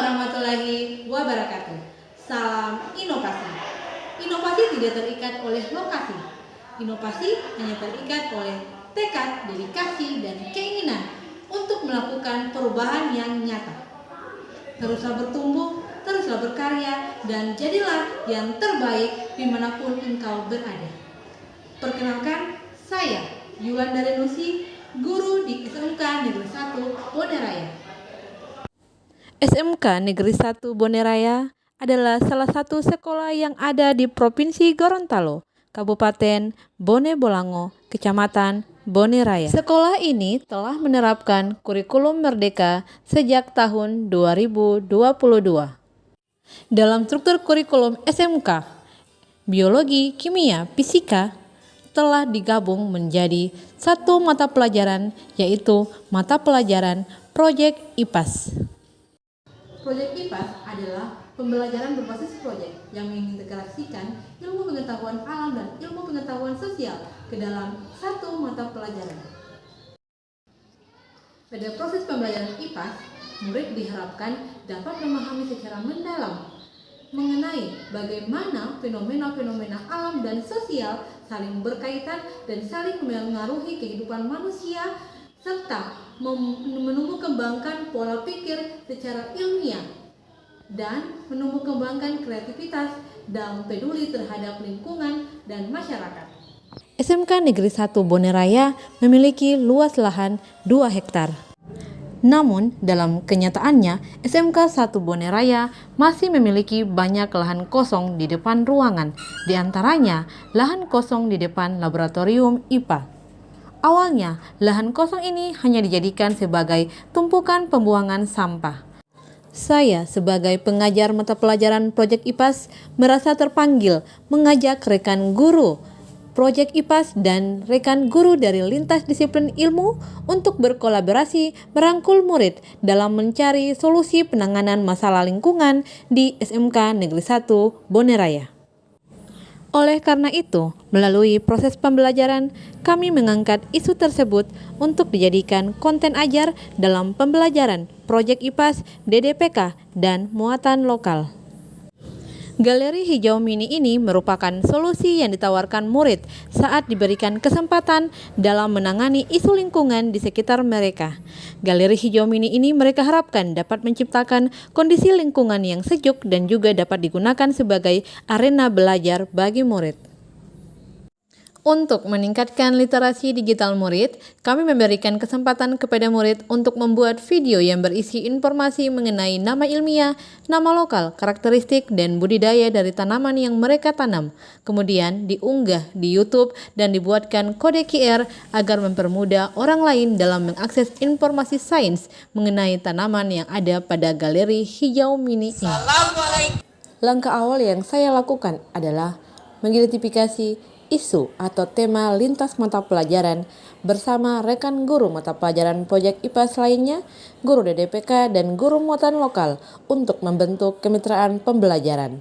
warahmatullahi wabarakatuh. Salam inovasi. Inovasi tidak terikat oleh lokasi. Inovasi hanya terikat oleh tekad, dedikasi, dan keinginan untuk melakukan perubahan yang nyata. Teruslah bertumbuh, teruslah berkarya, dan jadilah yang terbaik dimanapun engkau berada. Perkenalkan, saya Yulandari Nusi, guru di SMK Negeri 1 Bone Raya. SMK Negeri 1 Bone Raya adalah salah satu sekolah yang ada di Provinsi Gorontalo, Kabupaten Bone Bolango, Kecamatan Bone Raya. Sekolah ini telah menerapkan kurikulum merdeka sejak tahun 2022. Dalam struktur kurikulum SMK, biologi, kimia, fisika telah digabung menjadi satu mata pelajaran, yaitu mata pelajaran Proyek IPAS. Proyek IPAS adalah pembelajaran berbasis proyek yang mengintegrasikan ilmu pengetahuan alam dan ilmu pengetahuan sosial ke dalam satu mata pelajaran. Pada proses pembelajaran IPAS, murid diharapkan dapat memahami secara mendalam mengenai bagaimana fenomena-fenomena alam dan sosial saling berkaitan dan saling mengaruhi kehidupan manusia, serta menumbuh kembangkan pola pikir secara ilmiah dan menumbuh kembangkan kreativitas dan peduli terhadap lingkungan dan masyarakat. SMK Negeri 1 Bone Raya memiliki luas lahan 2 hektar. Namun, dalam kenyataannya, SMK 1 Bone Raya masih memiliki banyak lahan kosong di depan ruangan, di antaranya lahan kosong di depan laboratorium IPA. Awalnya, lahan kosong ini hanya dijadikan sebagai tumpukan pembuangan sampah. Saya sebagai pengajar mata pelajaran Proyek IPAS merasa terpanggil mengajak rekan guru Proyek IPAS dan rekan guru dari lintas disiplin ilmu untuk berkolaborasi merangkul murid dalam mencari solusi penanganan masalah lingkungan di SMK Negeri 1 Bone Raya. Oleh karena itu, melalui proses pembelajaran, kami mengangkat isu tersebut untuk dijadikan konten ajar dalam pembelajaran Proyek IPAS, DDPK, dan muatan lokal. Galeri hijau mini ini merupakan solusi yang ditawarkan murid saat diberikan kesempatan dalam menangani isu lingkungan di sekitar mereka. Galeri hijau mini ini mereka harapkan dapat menciptakan kondisi lingkungan yang sejuk dan juga dapat digunakan sebagai arena belajar bagi murid. Untuk meningkatkan literasi digital murid, kami memberikan kesempatan kepada murid untuk membuat video yang berisi informasi mengenai nama ilmiah, nama lokal, karakteristik, dan budidaya dari tanaman yang mereka tanam. Kemudian diunggah di YouTube dan dibuatkan kode QR agar mempermudah orang lain dalam mengakses informasi sains mengenai tanaman yang ada pada galeri hijau mini ini. Langkah awal yang saya lakukan adalah mengidentifikasi isu atau tema lintas mata pelajaran bersama rekan guru mata pelajaran Proyek IPAS lainnya, guru DDPK, dan guru muatan lokal untuk membentuk kemitraan pembelajaran.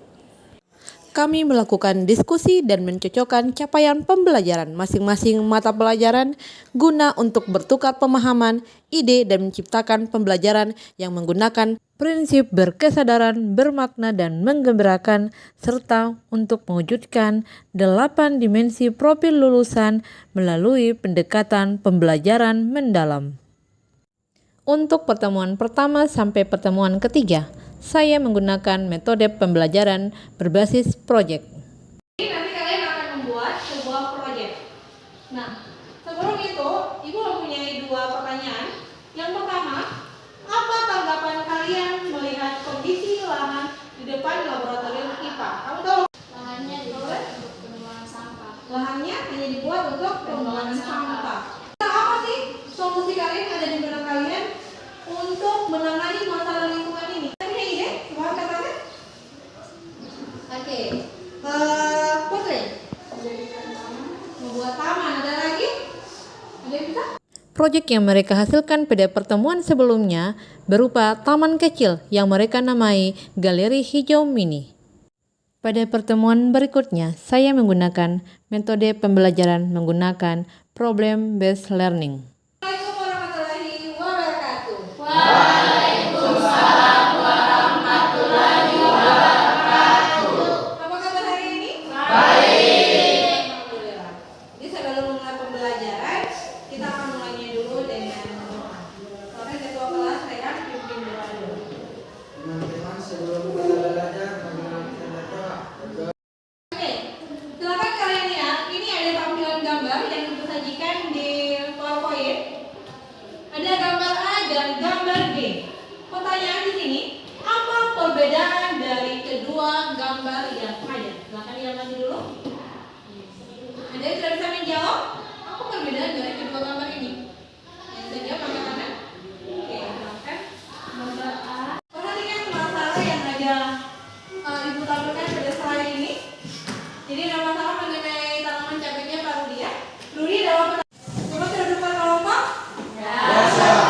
Kami melakukan diskusi dan mencocokkan capaian pembelajaran masing-masing mata pelajaran guna untuk bertukar pemahaman, ide, dan menciptakan pembelajaran yang menggunakan prinsip berkesadaran, bermakna, dan menggembirakan, serta untuk mewujudkan 8 dimensi profil lulusan melalui pendekatan pembelajaran mendalam. Untuk pertemuan pertama sampai pertemuan ketiga, saya menggunakan metode pembelajaran berbasis proyek. Nanti kalian akan membuat sebuah proyek. Nah, sebelum itu, Ibu mempunyai 2 pertanyaan. Yang pertama, apa tanggapan kalian melihat kondisi lahan di depan laboratorium IPA? Kamu tahu? Lahannya dibuat untuk pembuangan sampah. Lahannya hanya dibuat untuk pembuangan sampah. Nah, apa sih solusi kalian ada di benak kalian untuk menangani masalah lingkungan ini? Punya ide? Mau katakan? Oke. Putri. Membuat taman. Ada lagi? Ada yang bisa? Proyek yang mereka hasilkan pada pertemuan sebelumnya berupa taman kecil yang mereka namai Galeri Hijau Mini. Pada pertemuan berikutnya, saya menggunakan metode pembelajaran menggunakan problem based learning. Assalamualaikum warahmatullahi wabarakatuh. Waalaikumsalam warahmatullahi sebelum kita belajar bagaimana kita berdoa. Oke, silakan kalian lihat. Ini ada tampilan gambar yang disajikan di PowerPoint. Ada gambar A dan gambar B. Pertanyaan di sini, apa perbedaan dari kedua gambar yang ada? Silakan diamati dulu. Ada yang sudah bisa menjawab? Apa perbedaan dari kedua gambar ini? Yang bisa jawab angkat tangan. Oke, silakan. Gambar A. Perhatikan masalah yang ada Ibu tampilkan pada slide ini. Jadi ada masalah mengenai tanaman cabenya Pak Rudi ya. Rudi dalam coba sudah berapa kelompok? Ya.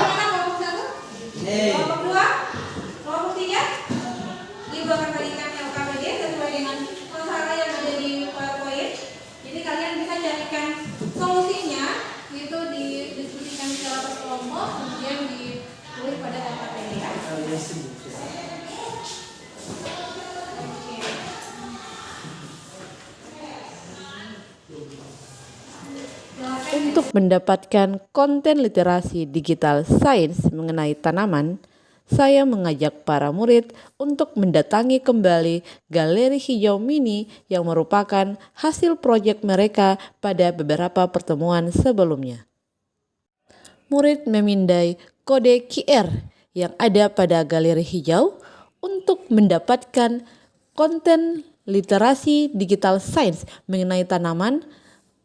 Mana kelompok 1? Kelompok 2? Kelompok 3? Ibu akan bagikan yang KBG sesuai dengan masalah yang ada di PowerPoint. Jadi kalian bisa carikan solusinya itu didiskusikan secara per kelompok kemudian ditulis pada LKPD ya. Untuk mendapatkan konten literasi digital sains mengenai tanaman, saya mengajak para murid untuk mendatangi kembali Galeri Hijau Mini yang merupakan hasil proyek mereka pada beberapa pertemuan sebelumnya. Murid memindai kode QR yang ada pada Galeri Hijau untuk mendapatkan konten literasi digital sains mengenai tanaman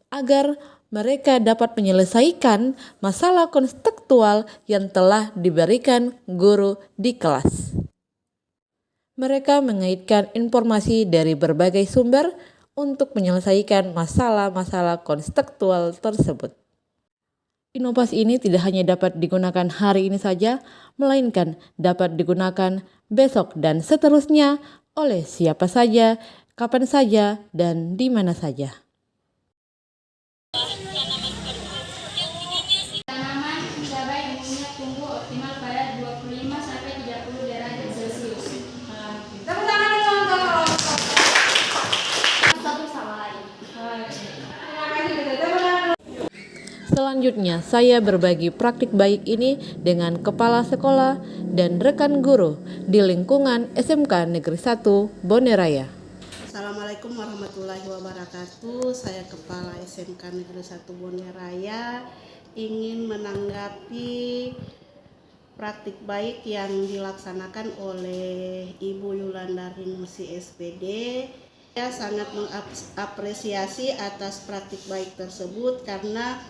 agar mereka dapat menyelesaikan masalah konseptual yang telah diberikan guru di kelas. Mereka mengaitkan informasi dari berbagai sumber untuk menyelesaikan masalah-masalah konseptual tersebut. Inovasi ini tidak hanya dapat digunakan hari ini saja, melainkan dapat digunakan besok dan seterusnya oleh siapa saja, kapan saja, dan di mana saja. Tanaman cabai umumnya tumbuh optimal pada 25-30 derajat Celcius. Tepuk tangan dulu untuk kelompok. Satu sama lain. Terima kasih betul. Tepuk tangan dulu. Selanjutnya, saya berbagi praktik baik ini dengan kepala sekolah dan rekan guru di lingkungan SMK Negeri 1 Bone Raya. Assalamualaikum warahmatullahi wabarakatuh. Saya Kepala SMK Negeri 1 Bone Raya ingin menanggapi praktik baik yang dilaksanakan oleh Ibu Yulandari Nusi SPD. Saya sangat mengapresiasi atas praktik baik tersebut karena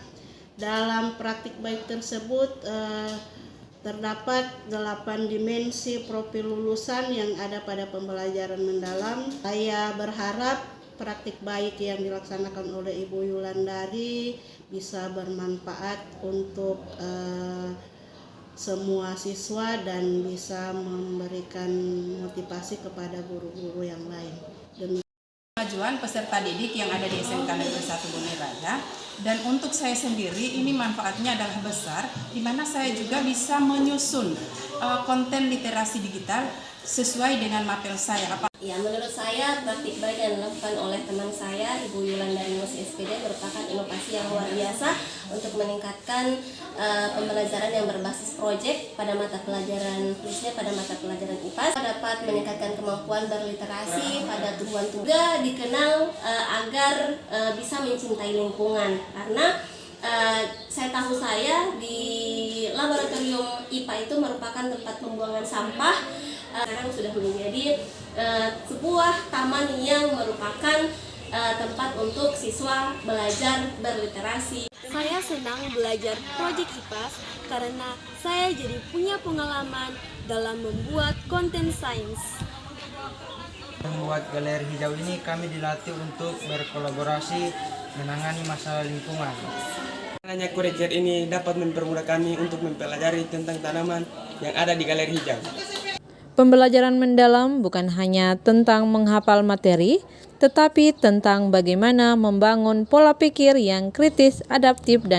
dalam praktik baik tersebut terdapat 8 dimensi profil lulusan yang ada pada pembelajaran mendalam. Saya berharap praktik baik yang dilaksanakan oleh Ibu Yulandari bisa bermanfaat untuk semua siswa dan bisa memberikan motivasi kepada guru-guru yang lain. Kemajuan peserta didik yang ada di SMK Negeri 1 Bone Raya, dan untuk saya sendiri ini manfaatnya adalah besar, di mana saya juga bisa menyusun konten literasi digital sesuai dengan materi saya. Ya, menurut saya praktik baik yang dilakukan oleh teman saya, Ibu Yulandari Nusi SPD, merupakan inovasi yang luar biasa untuk meningkatkan pembelajaran yang berbasis proyek pada mata pelajaran, khususnya pada mata pelajaran IPA, dapat meningkatkan kemampuan berliterasi pada tumbuhan-tumbuhan. Juga dikenal agar bisa mencintai lingkungan, karena saya tahu di laboratorium IPA itu merupakan tempat pembuangan sampah. Sekarang sudah menjadi sebuah taman yang merupakan tempat untuk siswa belajar berliterasi. Saya senang belajar proyek IPAS karena saya jadi punya pengalaman dalam membuat konten sains. Membuat galeri hijau ini kami dilatih untuk berkolaborasi menangani masalah lingkungan. Hanya kurikulum ini dapat mempermudah kami untuk mempelajari tentang tanaman yang ada di galeri hijau. Pembelajaran mendalam bukan hanya tentang menghafal materi, tetapi tentang bagaimana membangun pola pikir yang kritis, adaptif, dan